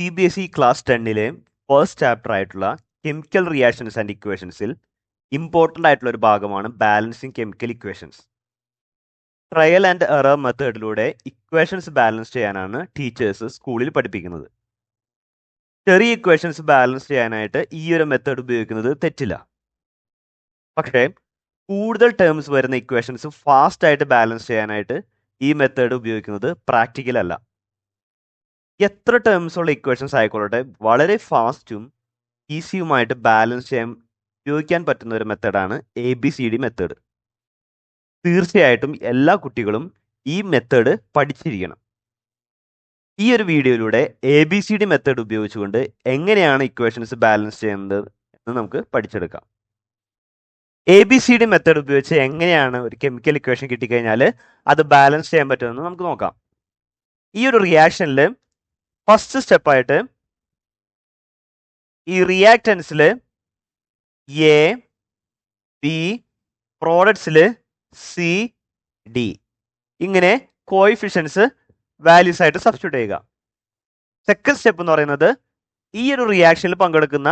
CBSE class 10-ലെ first chapter ആയിട്ടുള്ള chemical reactions and ഇക്വേഷൻസിൽ ഇമ്പോർട്ടൻ്റ് ആയിട്ടുള്ള ഒരു ഭാഗമാണ് balancing chemical equations. Trial and error മെത്തേഡിലൂടെ ഇക്വേഷൻസ് ബാലൻസ് ചെയ്യാനാണ് ടീച്ചേഴ്സ് സ്കൂളിൽ പഠിപ്പിക്കുന്നത്. ചെറിയ ഇക്വേഷൻസ് ബാലൻസ് ചെയ്യാനായിട്ട് ഈ ഒരു മെത്തേഡ് ഉപയോഗിക്കുന്നത് തെറ്റില്ല. പക്ഷേ കൂടുതൽ ടേംസ് വരുന്ന ഇക്വേഷൻസ് ഫാസ്റ്റ് ആയിട്ട് ബാലൻസ് ചെയ്യാനായിട്ട് ഈ മെത്തേഡ് ഉപയോഗിക്കുന്നത് പ്രാക്ടിക്കൽ അല്ല. എത്ര ടേംസ് ഉള്ള ഇക്വേഷൻസ് ആയിക്കൊള്ളട്ടെ വളരെ ഫാസ്റ്റും ഈസിയുമായിട്ട് ബാലൻസ് ചെയ്യാൻ ഉപയോഗിക്കാൻ പറ്റുന്ന ഒരു മെത്തേഡാണ് ABCD മെത്തേഡ്. തീർച്ചയായിട്ടും എല്ലാ കുട്ടികളും ഈ മെത്തേഡ് പഠിച്ചിരിക്കണം. ഈ ഒരു വീഡിയോയിലൂടെ ABCD മെത്തേഡ് ഉപയോഗിച്ചുകൊണ്ട് എങ്ങനെയാണ് ഇക്വേഷൻസ് ബാലൻസ് ചെയ്യുന്നത് എന്ന് നമുക്ക് പഠിച്ചെടുക്കാം. ABCD മെത്തേഡ് ഉപയോഗിച്ച് എങ്ങനെയാണ് ഒരു കെമിക്കൽ ഇക്വേഷൻ കിട്ടിക്കഴിഞ്ഞാൽ അത് ബാലൻസ് ചെയ്യാൻ പറ്റുമെന്ന് നമുക്ക് നോക്കാം. ഈ ഒരു റിയാക്ഷനിൽ ഫസ്റ്റ് സ്റ്റെപ്പായിട്ട് ഈ റിയാക്റ്റൻസിൽ A, B, പ്രോഡക്ട്സിൽ C, D ഇങ്ങനെ കോയിഫിഷ്യൻസ് വാല്യൂസ് ആയിട്ട് സബ്സ്റ്റിറ്റ്യൂട്ട് ചെയ്യുക. സെക്കൻഡ് സ്റ്റെപ്പ് എന്ന് പറയുന്നത് ഈ ഒരു റിയാക്ഷനിൽ പങ്കെടുക്കുന്ന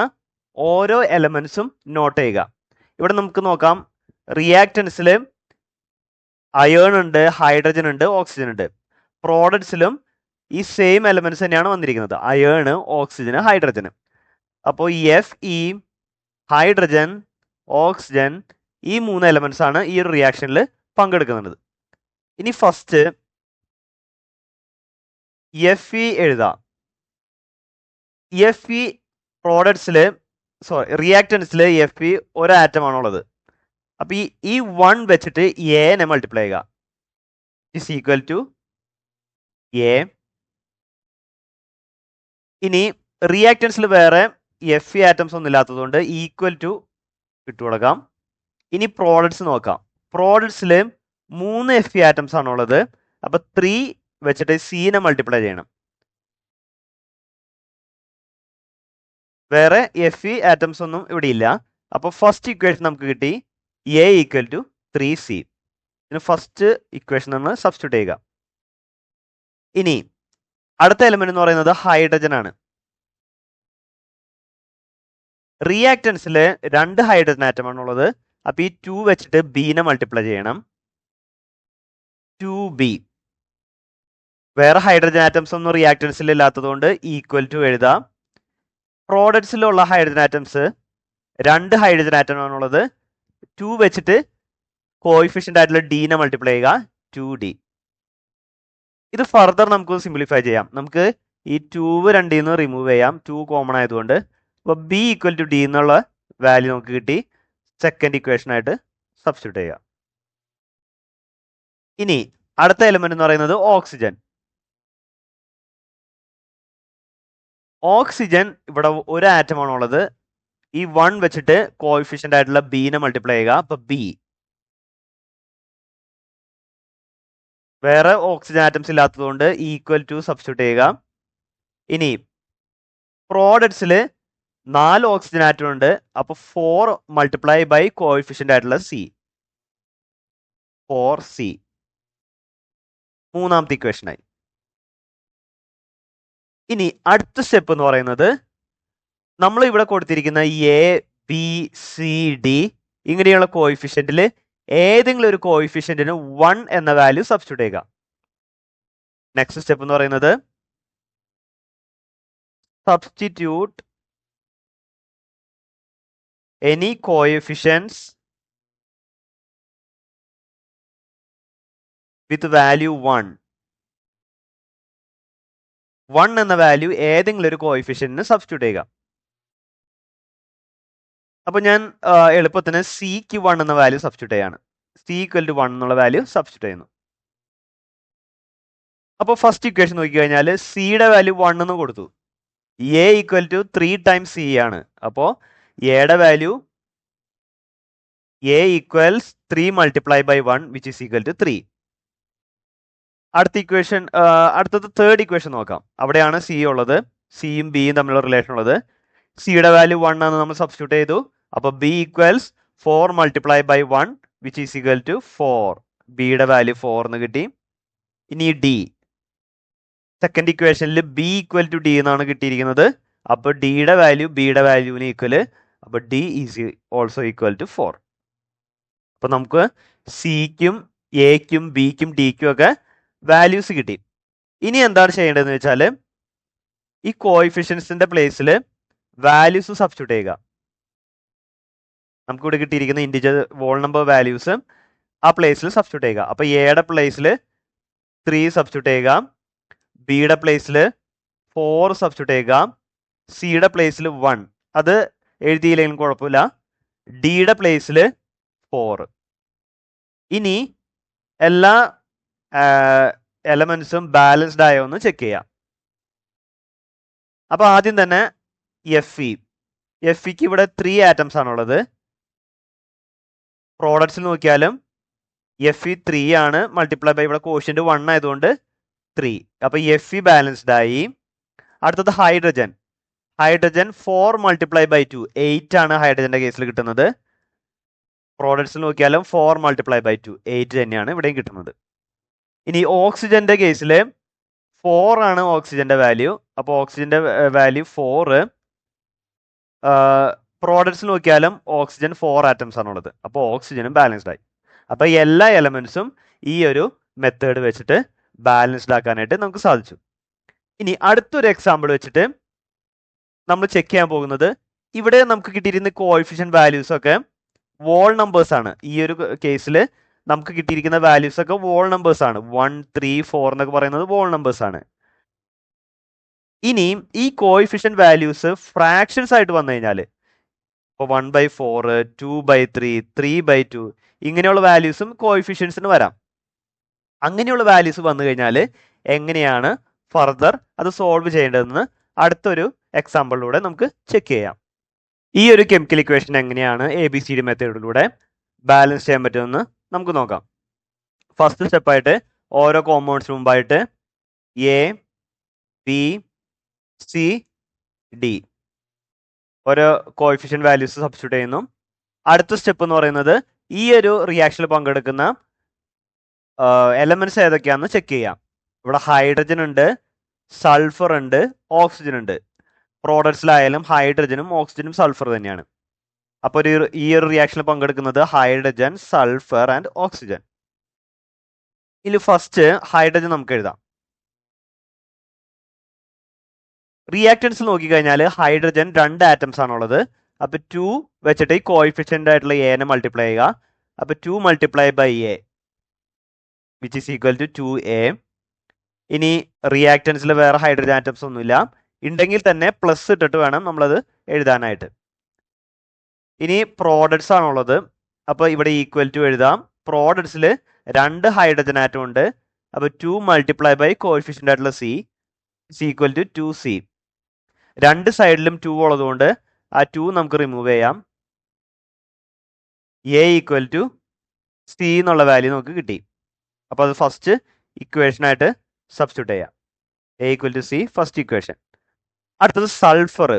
ഓരോ എലമെന്റ്സും നോട്ട് ചെയ്യുക. ഇവിടെ നമുക്ക് നോക്കാം, റിയാക്റ്റൻസിൽ അയേൺ ഉണ്ട്, ഹൈഡ്രജൻ ഉണ്ട്, ഓക്സിജൻ ഉണ്ട്. പ്രോഡക്ട്സിലും ഈ സെയിം എലമെന്റ്സ് തന്നെയാണ് വന്നിരിക്കുന്നത്, അയേൺ, ഓക്സിജൻ, ഹൈഡ്രജൻ. അപ്പോൾ Fe, ഹൈഡ്രജൻ, ഓക്സിജൻ ഈ 3 എലമെന്റ്സ് ആണ് ഈ ഒരു റിയാക്ഷനിൽ പങ്കെടുക്കുന്നത്. ഇനി ഫസ്റ്റ് Fe എഴുതാം. Fe പ്രോഡക്ട്സിൽ റിയാക്റ്റൻസിൽ Fe ഒരു ആറ്റം ആണുള്ളത്. അപ്പൊ ഈ 1 വെച്ചിട്ട് A മൾട്ടിപ്ലൈ ചെയ്യുക. Is equal to A. ഇനി റിയാക്റ്റൻസിൽ വേറെ Fe ആറ്റംസ് ഒന്നും ഇല്ലാത്തതുകൊണ്ട് ഈക്വൽ ടു ഇട്ട് കൊടുക്കാം. ഇനി പ്രോഡക്ട്സ് നോക്കാം. പ്രോഡക്ട്സിൽ 3 Fe ആറ്റംസ് ആണുള്ളത്. അപ്പൊ 3 വെച്ചിട്ട് C മൾട്ടിപ്ലൈ ചെയ്യണം. വേറെ Fe ആറ്റംസ് ഒന്നും ഇവിടെ ഇല്ല. അപ്പൊ ഫസ്റ്റ് ഇക്വേഷൻ നമുക്ക് കിട്ടി A ഈക്വൽ ടു 3C. ഇതിന് ഫസ്റ്റ് ഇക്വേഷൻ നമ്മൾ സബ്സ്റ്റിറ്റ്യൂട്ട് ചെയ്യുക. ഇനി അടുത്ത എലിമെന്റ് എന്ന് പറയുന്നത് ഹൈഡ്രജൻ ആണ്. റിയാക്റ്റൻസിൽ 2 ഹൈഡ്രജൻ ആറ്റം ആണുള്ളത്. അപ്പൊ ഈ 2 വെച്ചിട്ട് B മൾട്ടിപ്ലൈ ചെയ്യണം. 2B. വേറെ ഹൈഡ്രജൻ ആറ്റംസ് ഒന്നും റിയാക്റ്റൻസിൽ ഇല്ലാത്തതുകൊണ്ട് ഈക്വൽ ടു എഴുതാം. പ്രോഡക്ട്സിലുള്ള ഹൈഡ്രജൻ ആറ്റംസ് 2 ഹൈഡ്രജൻ ആറ്റം ആണുള്ളത്. 2 വെച്ചിട്ട് കോയിഫിഷ്യന്റ് ആയിട്ടുള്ള D മൾട്ടിപ്ലൈ ചെയ്യുക, 2D. ഇത് ഫർദർ നമുക്ക് സിംപ്ലിഫൈ ചെയ്യാം. നമുക്ക് ഈ 2 രണ്ടിൽ നിന്ന് റിമൂവ് ചെയ്യാം, 2 കോമൺ ആയതുകൊണ്ട്. അപ്പോൾ B ഈക്വൽ ടു D എന്നുള്ള വാല്യൂ നമുക്ക് കിട്ടി. സെക്കൻഡ് ഇക്വേഷൻ ആയിട്ട് സബ്സ്റ്റിറ്റ്യൂട്ട് ചെയ്യുക. ഇനി അടുത്ത എലിമെന്റ് എന്ന് പറയുന്നത് ഓക്സിജൻ. ഓക്സിജൻ ഇവിടെ ഒരു ആറ്റം ആണുള്ളത്. ഈ 1 വെച്ചിട്ട് കോയിഫിഷ്യന്റ് ആയിട്ടുള്ള B മൾട്ടിപ്ലൈ ചെയ്യുക. അപ്പൊ B. വേറെ ഓക്സിജൻ ആറ്റംസ് ഇല്ലാത്തതുകൊണ്ട് ഈക്വൽ ടു സബ്സ്റ്റിറ്റ്യൂട്ട് ചെയ്യുക. ഇനി പ്രോഡക്ട്സിൽ 4 ഓക്സിജൻ ആറ്റം ഉണ്ട്. അപ്പൊ 4 മൾട്ടിപ്ലൈ ബൈ കോയിഫിഷ്യന്റ് ആയിട്ടുള്ള C, 4C. മൂന്നാമത്തെ ഇക്വേഷനായി. ഇനി അടുത്ത സ്റ്റെപ്പ് എന്ന് പറയുന്നത് നമ്മൾ ഇവിടെ കൊടുത്തിരിക്കുന്ന A, B, C, D ഇങ്ങനെയുള്ള കോയിഫിഷ്യന്റിൽ ഏതെങ്കിലും ഒരു കോയിഫിഷ്യന്റിന് 1 എന്ന വാല്യൂ സബ്സ്റ്റിറ്റ്യൂട്ട് ചെയ്യുക. നെക്സ്റ്റ് സ്റ്റെപ്പ് എന്ന് പറയുന്നത് സബ്സ്റ്റിറ്റ്യൂട്ട് എനി കോഎഫിഷ്യൻസ് വിത്ത് വാല്യൂ 1. 1 എന്ന വാല്യൂ ഏതെങ്കിലും ഒരു കോഎഫിഷ്യന്റിന് സബ്സ്റ്റിറ്റ്യൂട്ട് ചെയ്യുക. അപ്പൊ ഞാൻ എളുപ്പത്തിന് Cക്ക് 1 എന്ന വാല്യൂ സബ്സ്റ്റിറ്റ്യൂട്ട് ചെയ്യാണ്. C ഈക്വൽ ടു 1 എന്നുള്ള വാല്യൂ സബ്സ്റ്റിറ്റ്യൂട്ട് ചെയ്യുന്നു. അപ്പോൾ ഫസ്റ്റ് ഇക്വേഷൻ നോക്കിക്കഴിഞ്ഞാൽ സിയുടെ വാല്യൂ 1 എന്ന് കൊടുത്തു. A equal to 3 times C ആണ്. അപ്പോൾ എയുടെ value A equals 3 multiply by 1 which is equal to 3. അടുത്ത ഇക്വേഷൻ, അടുത്തത് തേർഡ് ഇക്വേഷൻ നോക്കാം. അവിടെയാണ് C ഉള്ളത്. സിയും ബിയും തമ്മിലുള്ള റിലേഷൻ ഉള്ളത്. സിയുടെ വാല്യൂ 1 ആണ് നമ്മൾ സബ്സ്റ്റിറ്റ്യൂട്ട് ചെയ്തു. അപ്പോൾ B equals 4 multiply by 1 which is equal to 4. ബിയുടെ വാല്യൂ 4 എന്ന് കിട്ടി. ഇനി D, സെക്കൻഡ് ഇക്വേഷനിൽ ബി ഈക്വൽ ടു ഡി എന്നാണ് കിട്ടിയിരിക്കുന്നത്. അപ്പോൾ ഡിയുടെ വാല്യൂ ബിയുടെ വാല്യൂവിന് ഈക്വൽ. അപ്പോൾ D is also equal to 4. അപ്പോൾ നമുക്ക് സിക്കും എക്കും ബിക്കും ഡിക്കും ഒക്കെ വാല്യൂസ് കിട്ടി. ഇനി എന്താണ് ചെയ്യേണ്ടതെന്ന് വെച്ചാൽ ഈ കോഎഫിഷ്യൻസിന്റെ പ്ലേസിൽ വാല്യൂസ് സബ്സ്റ്റിറ്റ്യൂട്ട് ചെയ്യുക. നമുക്കിവിടെ കിട്ടിയിരിക്കുന്ന ഇൻഡിജർ വോൾ നമ്പർ വാല്യൂസ് ആ പ്ലേസിൽ സബ്സ്റ്റിറ്റ്യൂട്ട് ചെയ്യുക. അപ്പോൾ എയുടെ പ്ലേസിൽ 3 സബ്സ്റ്റിറ്റ്യൂട്ട് ചെയ്യുക, ബിയുടെ പ്ലേസിൽ 4 സബ്സ്റ്റിറ്റ്യൂട്ട് ചെയ്യുക, സിയുടെ പ്ലേസിൽ 1, അത് എഴുതിയില്ലെങ്കിലും കുഴപ്പമില്ല, ഡിയുടെ പ്ലേസിൽ 4. ഇനി എല്ലാ എലമെന്റ്സും ബാലൻസ്ഡ് ആയോ എന്ന് ചെക്ക് ചെയ്യാം. അപ്പോൾ ആദ്യം തന്നെ എഫ് ഇക്ക് ഇവിടെ 3 ആറ്റംസ് ആണുള്ളത്. പ്രോഡക്ട്സിൽ നോക്കിയാലും എഫ് ഇ 3 ആണ്, മൾട്ടിപ്ലൈ ബൈ ഇവിടെ കോഷ്യന്റ് 1 ആയതുകൊണ്ട് 3. അപ്പോൾ എഫ് ഇ ബാലൻസ്ഡ് ആയി. അടുത്തത് ഹൈഡ്രജൻ 4 മൾട്ടിപ്ലൈ ബൈ 2, 8 ആണ് ഹൈഡ്രജന്റെ കേസിൽ കിട്ടുന്നത്. പ്രോഡക്ട്സിൽ നോക്കിയാലും 4 മൾട്ടിപ്ലൈ ബൈ 2, 8 തന്നെയാണ് ഇവിടെയും കിട്ടുന്നത്. ഇനി ഓക്സിജന്റെ കേസിൽ 4 ആണ് ഓക്സിജന്റെ വാല്യൂ. അപ്പോൾ ഓക്സിജന്റെ വാല്യൂ 4. പ്രോഡക്ട്സിൽ നോക്കിയാലും ഓക്സിജൻ 4 ആറ്റംസ് ആണുള്ളത്. അപ്പോൾ ഓക്സിജനും ബാലൻസ്ഡ് ആയി. അപ്പോൾ എല്ലാ എലമെന്റ്സും ഈ ഒരു മെത്തേഡ് വെച്ചിട്ട് ബാലൻസ്ഡ് ആക്കാനായിട്ട് നമുക്ക് സാധിച്ചു. ഇനി അടുത്തൊരു എക്സാമ്പിൾ വെച്ചിട്ട് നമ്മൾ ചെക്ക് ചെയ്യാൻ പോകുന്നത്, ഇവിടെ നമുക്ക് കിട്ടിയിരിക്കുന്ന കോഎഫിഷ്യന്റ് വാല്യൂസ് ഒക്കെ വോൾ നമ്പേഴ്സ് ആണ്. ഈ ഒരു കേസിൽ നമുക്ക് കിട്ടിയിരിക്കുന്ന വാല്യൂസ് ഒക്കെ വോൾ നമ്പേഴ്സ് ആണ്. 1, 3, 4 എന്നൊക്കെ പറയുന്നത് വോൾ നമ്പേഴ്സ് ആണ്. ഇനി ഈ കോഎഫിഷ്യന്റ് വാല്യൂസ് ഫ്രാക്ഷൻസ് ആയിട്ട് വന്നു കഴിഞ്ഞാൽ, ഇപ്പോൾ 1/4, 2/3, 3/2 ഇങ്ങനെയുള്ള വാല്യൂസും കോഎഫിഷ്യൻസിന് വരാം. അങ്ങനെയുള്ള വാല്യൂസ് വന്നു കഴിഞ്ഞാൽ എങ്ങനെയാണ് ഫർദർ അത് സോൾവ് ചെയ്യേണ്ടതെന്ന് അടുത്തൊരു എക്സാമ്പിളിലൂടെ നമുക്ക് ചെക്ക് ചെയ്യാം. ഈ ഒരു കെമിക്കൽ ഇക്വേഷൻ എങ്ങനെയാണ് ABCD മെത്തേഡിലൂടെ ബാലൻസ് ചെയ്യാൻ പറ്റുമെന്ന് നമുക്ക് നോക്കാം. ഫസ്റ്റ് സ്റ്റെപ്പായിട്ട് ഓരോ കോമ്പൗണ്ട്സിന് മുമ്പായിട്ട് എ, ബി, സി, ഡി ഓരോ കോഎഫിഷ്യന്റ് വാല്യൂസ് സബ്സ്റ്റിറ്റ്യൂട്ട് ചെയ്യുന്നു. അടുത്ത സ്റ്റെപ്പ് എന്ന് പറയുന്നത് ഈ ഒരു റിയാക്ഷനിൽ പങ്കെടുക്കുന്ന എലമെന്റ്സ് ഏതൊക്കെയാണെന്ന് ചെക്ക് ചെയ്യാം. ഇവിടെ ഹൈഡ്രജൻ ഉണ്ട്, സൾഫർ ഉണ്ട്, ഓക്സിജൻ ഉണ്ട്. പ്രോഡക്ട്സിലായാലും ഹൈഡ്രജനും ഓക്സിജനും സൾഫർ തന്നെയാണ്. അപ്പോൾ ഈ ഒരു റിയാക്ഷനിൽ പങ്കെടുക്കുന്നത് ഹൈഡ്രജൻ, സൾഫർ ആൻഡ് ഓക്സിജൻ. ഇതിൽ ഫസ്റ്റ് ഹൈഡ്രജൻ നമുക്ക് എഴുതാം. റിയാക്ടൻസ് നോക്കിക്കഴിഞ്ഞാൽ ഹൈഡ്രജൻ 2 ആറ്റംസ് ആണുള്ളത്. അപ്പോൾ 2 വെച്ചിട്ട് ഈ കോഎഫിഷ്യന്റ് ആയിട്ടുള്ള എനെ മൾട്ടിപ്ലൈ ചെയ്യുക. അപ്പോൾ 2 multiply by A which is equal to 2a. ഇനി റിയാക്ടൻസിൽ വേറെ ഹൈഡ്രജൻ ആറ്റംസ് ഒന്നുമില്ല, ഉണ്ടെങ്കിൽ തന്നെ പ്ലസ് ഇട്ടിട്ട് വേണം നമ്മളത് എഴുതാനായിട്ട്. ഇനി പ്രോഡക്ട്സ് ആണുള്ളത്. അപ്പോൾ ഇവിടെ ഈക്വൽ ടു എഴുതാം. പ്രോഡക്ട്സിൽ 2 ഹൈഡ്രജൻ ആറ്റം ഉണ്ട്. അപ്പോൾ 2 മൾട്ടിപ്ലൈ ബൈ കോഎഫിഷ്യന്റ് ആയിട്ടുള്ള C is equal to 2c. രണ്ട് സൈഡിലും 2 ഉള്ളതുകൊണ്ട് ആ 2 നമുക്ക് റിമൂവ് ചെയ്യാം. എ ഈക്വൽ ടു സി എന്നുള്ള വാല്യൂ നമുക്ക് കിട്ടി. അപ്പോൾ അത് ഫസ്റ്റ് ഇക്വേഷനായിട്ട് സബ്സ്റ്റിറ്റ്യൂട്ട് ചെയ്യാം. A equal to C first equation. അടുത്തത് സൾഫർ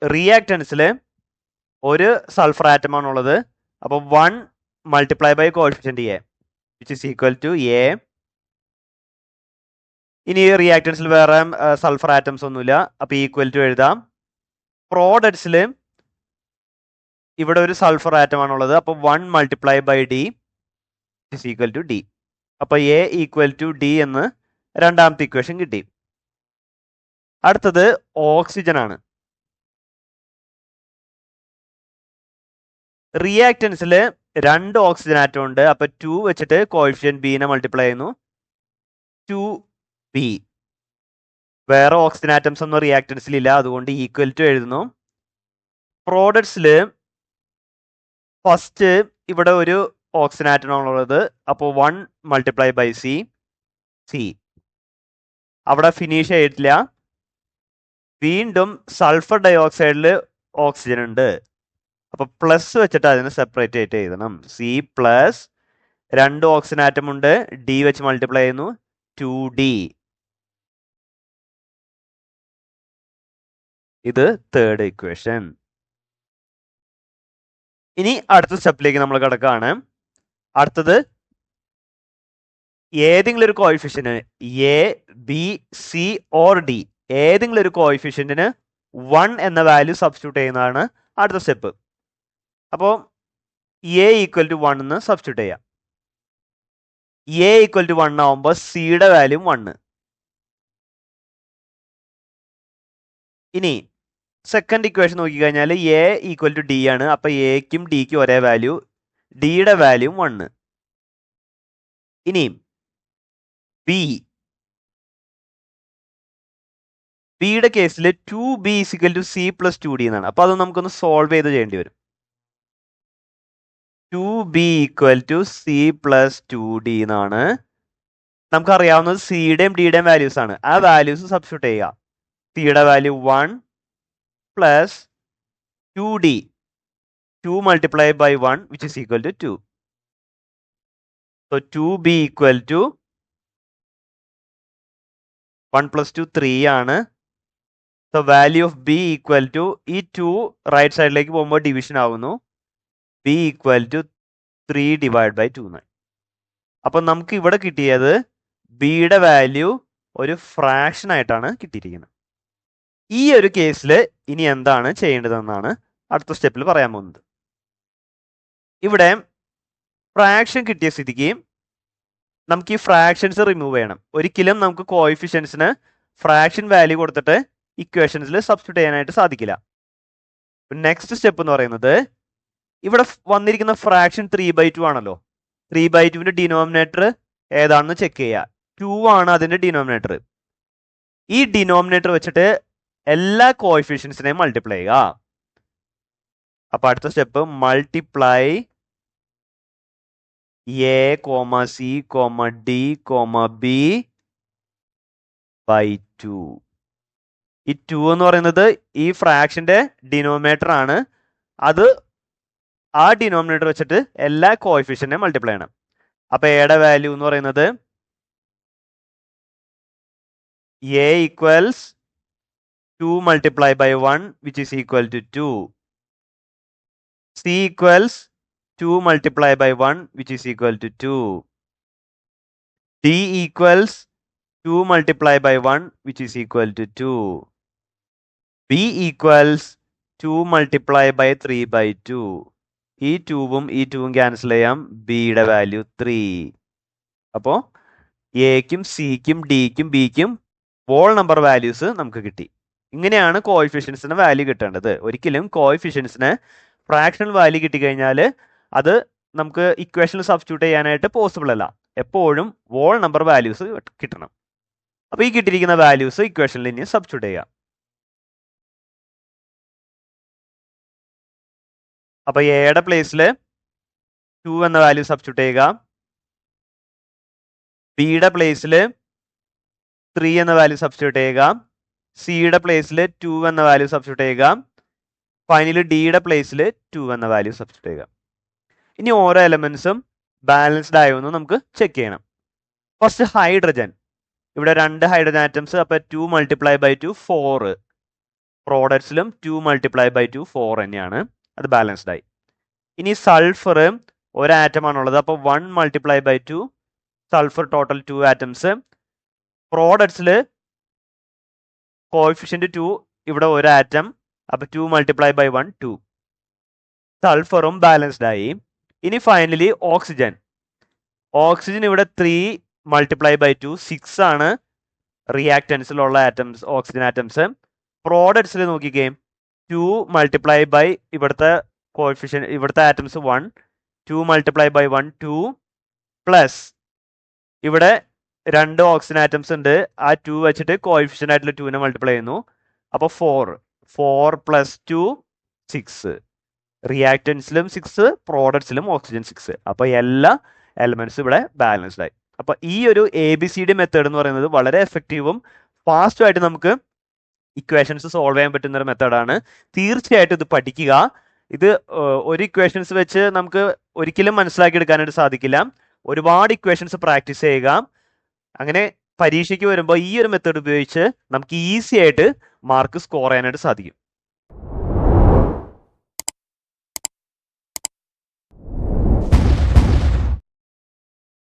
റിയാക്ടൻസിൽ ഒരു സൾഫർ ആറ്റം ആണുള്ളത്. അപ്പോൾ 1 multiply by coefficient A which is equal to A. ഇനി റിയാക്ടൻസിൽ വേറെ സൾഫർ ആറ്റംസ് ഒന്നുമില്ല, അപ്പോൾ ഈക്വൽ ടു എഴുതാം. പ്രോഡക്ട്സിൽ ഇവിടെ ഒരു സൾഫർ ആറ്റം ആണുള്ളത്. അപ്പോൾ 1 multiply by D is equal to D. അപ്പോൾ എ ഈക്വൽ ടു ഡി എന്ന് രണ്ടാമത്തെ ഇക്വേഷൻ കിട്ടി. അടുത്തത് ഓക്സിജൻ ആണ്. റിയാക്ടൻസിൽ 2 ഓക്സിജൻ ആറ്റം ഉണ്ട്. അപ്പോൾ 2 വെച്ചിട്ട് കോഎഫിഷ്യന്റ് ബിനെ മൾട്ടിപ്ലൈ ചെയ്യുന്നു, 2b. വേറെ ഓക്സിജൻ ആറ്റംസ് ഒന്നും റിയാക്ടൻസിൽ ഇല്ല, അതുകൊണ്ട് ഈക്വൽ ടു എഴുതുന്നു. പ്രോഡക്ട്സിൽ ഫസ്റ്റ് ഇവിടെ ഒരു ഓക്സിജൻ ആറ്റം ആണുള്ളത്. അപ്പോൾ 1 മൾട്ടിപ്ലൈ ബൈ സി. അവിടെ ഫിനിഷ് ചെയ്തിട്ടില്ല. വീണ്ടും സൾഫർ ഡയോക്സൈഡിൽ ഓക്സിജൻ ഉണ്ട്. അപ്പോൾ പ്ലസ് വെച്ചിട്ട് അതിനെ സെപ്പറേറ്റ് ആയിട്ട് എഴുതണം. സി പ്ലസ് 2 ഓക്സിജൻ ആറ്റം ഉണ്ട്, ഡി വെച്ച് മൾട്ടിപ്ലൈ ചെയ്യുന്നു, 2d. ഇത് തേർഡ് ഇക്വേഷൻ. ഇനി അടുത്ത സ്റ്റെപ്പിലേക്ക് നമ്മൾ കിടക്കുകയാണ്. അടുത്തത് ഏതെങ്കിലും ഒരു coefficient A B C or D ഏതെങ്കിലും ഒരു കോയിഫിഷ്യന്റിന് 1 എന്ന വാല്യൂ സബ്സ്റ്റിറ്റ്യൂട്ട് ചെയ്യുന്നതാണ് അടുത്ത സ്റ്റെപ്പ്. അപ്പോൾ എ ഈക്വൽ ടു 1 എന്ന് സബ്സ്റ്റിറ്റ്യൂട്ട് ചെയ്യാം. എ ഈക്വൽ ടു 1 ആവുമ്പോൾ സിയുടെ വാല്യൂ 1. ഇനി സെക്കൻഡ് ഇക്വേഷൻ നോക്കിക്കഴിഞ്ഞാൽ എ ഈക്വൽ ടു ഡി ആണ്. അപ്പൊ എക്കും ഡിക്കും ഒരേ വാല്യൂ, ഡിയുടെ വാല്യൂ 1. ഇനി ബിയുടെ കേസിൽ 2b equal to C plus 2d എന്നാണ്. അപ്പൊ അത് നമുക്കൊന്ന് സോൾവ് ചെയ്ത് ചെയ്യേണ്ടി വരും. 2b equal to C plus 2d എന്നാണ്. നമുക്കറിയാവുന്നത് സിയുടെയും ഡിയുടെയും വാല്യൂസ് ആണ്. ആ വാല്യൂസ് സബ്സ്റ്റിറ്റ്യൂട്ട് ചെയ്യുക. സിയുടെ value 1 plus 2d 2 multiplied by 1 which is equal to 2. So 2b equal to 1 plus 2 3 ആണ്. So value of b equal to ഈ 2 റൈറ്റ് സൈഡിലേക്ക് പോകുമ്പോൾ ഡിവിഷൻ ആവുന്നു. b equal to 3 divided by 2 എന്നാണ്. അപ്പൊ നമുക്ക് ഇവിടെ കിട്ടിയത് ബിയുടെ വാല്യൂ ഒരു ഫ്രാക്ഷൻ ആയിട്ടാണ് കിട്ടിയിരിക്കുന്നത്. ഈ ഒരു കേസിൽ ഇനി എന്താണ് ചെയ്യേണ്ടതെന്നാണ് അടുത്ത സ്റ്റെപ്പിൽ പറയാൻ പോകുന്നത്. ഇവിടെ ഫ്രാക്ഷൻ കിട്ടിയ സ്ഥിതിക്ക് നമുക്ക് ഈ ഫ്രാക്ഷൻസ് റിമൂവ് ചെയ്യണം. ഒരിക്കലും നമുക്ക് കോയിഫിഷ്യൻസിന് ഫ്രാക്ഷൻ വാല്യൂ കൊടുത്തിട്ട് ഇക്വേഷൻസിൽ സബ്സ്റ്റിറ്റ്യൂട്ട് ചെയ്യാനായിട്ട് സാധിക്കില്ല. നെക്സ്റ്റ് സ്റ്റെപ്പ് എന്ന് പറയുന്നത് ഇവിടെ വന്നിരിക്കുന്ന ഫ്രാക്ഷൻ 3/2 ആണല്ലോ. 3/2ന്റെ ഡിനോമിനേറ്റർ ഏതാണെന്ന് ചെക്ക് ചെയ്യുക. 2 ആണ് അതിന്റെ ഡിനോമിനേറ്റർ. ഈ ഡിനോമിനേറ്റർ വെച്ചിട്ട് എല്ലാ കോയിഫിഷ്യൻസിനെയും മൾട്ടിപ്ലൈ ചെയ്യുക. അപ്പൊ അടുത്ത step multiply A comma C comma D comma B by 2. ഈ 2 എന്ന് പറയുന്നത് ഈ ഫ്രാക്ഷന്റെ ഡിനോമിനേറ്റർ ആണ്. അത് ആ ഡിനോമിനേറ്റർ വെച്ചിട്ട് എല്ലാ കോയിഫിഷ്യന്റിനെയും മൾട്ടിപ്ലൈ ചെയ്യണം. അപ്പൊ എയുടെ വാല്യൂ എന്ന് പറയുന്നത് A equals 2 multiplied by 1 which is equal to 2. C equals 2 multiplied by 1 which is equal to 2. D equals 2 multiplied by 1 which is equal to 2. B equals 2 multiplied by 3/2. ഈ 2ഉം ഈ 2ഉം cancel ചെയ്യാം. ബിയുടെ value 3. അപ്പോൾ എക്കും സിക്കും ഡിക്കും ബിക്കും wall number values നമുക്ക് കിട്ടി. ഇങ്ങനെയാണ് കോയിഫിഷ്യൻസിന് value കിട്ടേണ്ടത്. ഒരിക്കലും കോയിഫിഷ്യൻസിന് ഫ്രാക്ഷണൽ വാല്യൂ കിട്ടിക്കഴിഞ്ഞാൽ അത് നമുക്ക് ഇക്വേഷനിൽ സബ്സ്റ്റിറ്റ്യൂട്ട് ചെയ്യാനായിട്ട് പോസിബിൾ അല്ല. എപ്പോഴും വോൾ നമ്പർ വാല്യൂസ് കിട്ടണം. അപ്പൊ ഈ കിട്ടിയിരിക്കുന്ന വാല്യൂസ് ഇക്വേഷനിൽ ഇനി സബ്സ്റ്റിറ്റ്യൂട്ട് ചെയ്യാം. അപ്പൊ എയുടെ പ്ലേസിൽ 2 എന്ന വാല്യൂ സബ്സ്റ്റിറ്റ്യൂട്ട് ചെയ്യുക. ബിയുടെ പ്ലേസിൽ 3 എന്ന വാല്യൂ സബ്സ്റ്റിറ്റ്യൂട്ട് ചെയ്യുക. സിയുടെ പ്ലേസിൽ 2 എന്ന വാല്യൂ സബ്സ്റ്റിറ്റ്യൂട്ട് ചെയ്യുക. ഫൈനലി ഡിയുടെ പ്ലേസിൽ 2 എന്ന വാല്യൂ സബ്സ്റ്റിറ്റ്യൂട്ട് ചെയ്യുക. ഇനി ഓരോ എലമെന്റ്സും ബാലൻസ്ഡ് ആയോ എന്ന് നമുക്ക് ചെക്ക് ചെയ്യണം. First hydrogen. ഇവിടെ 2 ഹൈഡ്രജൻ ആറ്റംസ്. അപ്പൊ 2 multiplied by 2 4. പ്രോഡക്ട്സിലും 2 multiplied by 2 4 തന്നെയാണ്. അത് ബാലൻസ്ഡ് ആയി. ഇനി സൾഫർ ഒരു ആറ്റം ആണുള്ളത്. അപ്പൊ 1 multiplied by 2 sulphur total 2 atoms. പ്രോഡക്ട്സിൽ കോഎഫിഷ്യന്റ് 2 ഇവിടെ ഒരു ആറ്റം. അപ്പൊ 2 multiplied by 1 2. സൾഫറും ബാലൻസ്ഡ് ആയി. ഇനി ഫൈനലി ഓക്സിജൻ. ഓക്സിജൻ ഇവിടെ 3 multiplied by 2 6 ആണ് റിയാക്ടൻസിലുള്ള ആറ്റംസ്, ഓക്സിജൻ ആറ്റംസ്. പ്രോഡക്ട്സിൽ നോക്കിക്കേ 2 multiplied by ഇവിടുത്തെ കോഎഫിഷ്യന്റ് ഇവിടുത്തെ ആറ്റംസ് 1 2 multiplied by 1 2 പ്ലസ് ഇവിടെ 2 ഓക്സിജൻ ആറ്റംസ് ഉണ്ട്. ആ 2 വെച്ചിട്ട് കോഎഫിഷ്യന്റ് ആയിട്ടുള്ള 2നെ മൾട്ടിപ്ലൈ ചെയ്യുന്നു. അപ്പൊ 4 പ്ലസ് 2 6. റിയാക്ടൻസിലും 6, പ്രോഡക്ട്സിലും ഓക്സിജൻ 6. അപ്പൊ എല്ലാ എലമെന്റ്സും ഇവിടെ ബാലൻസ്ഡ് ആയി. അപ്പൊ ഈ ഒരു ABCD മെത്തേഡ് എന്ന് പറയുന്നത് വളരെ എഫക്റ്റീവും ഫാസ്റ്റും ആയിട്ട് നമുക്ക് ഇക്വേഷൻസ് സോൾവ് ചെയ്യാൻ പറ്റുന്ന ഒരു മെത്തേഡാണ്. തീർച്ചയായിട്ടും ഇത് പഠിക്കുക. ഇത് ഒരു ഇക്വേഷൻസ് വെച്ച് നമുക്ക് ഒരിക്കലും മനസ്സിലാക്കി എടുക്കാനായിട്ട് സാധിക്കില്ല. ഒരുപാട് ഇക്വേഷൻസ് പ്രാക്ടീസ് ചെയ്യുക. അങ്ങനെ പരീക്ഷയ്ക്ക് വരുമ്പോൾ ഈ ഒരു മെത്തേഡ് ഉപയോഗിച്ച് നമുക്ക് ഈസി ആയിട്ട് മാർക്ക് സ്കോർ ചെയ്യാനായിട്ട് സാധിക്കും.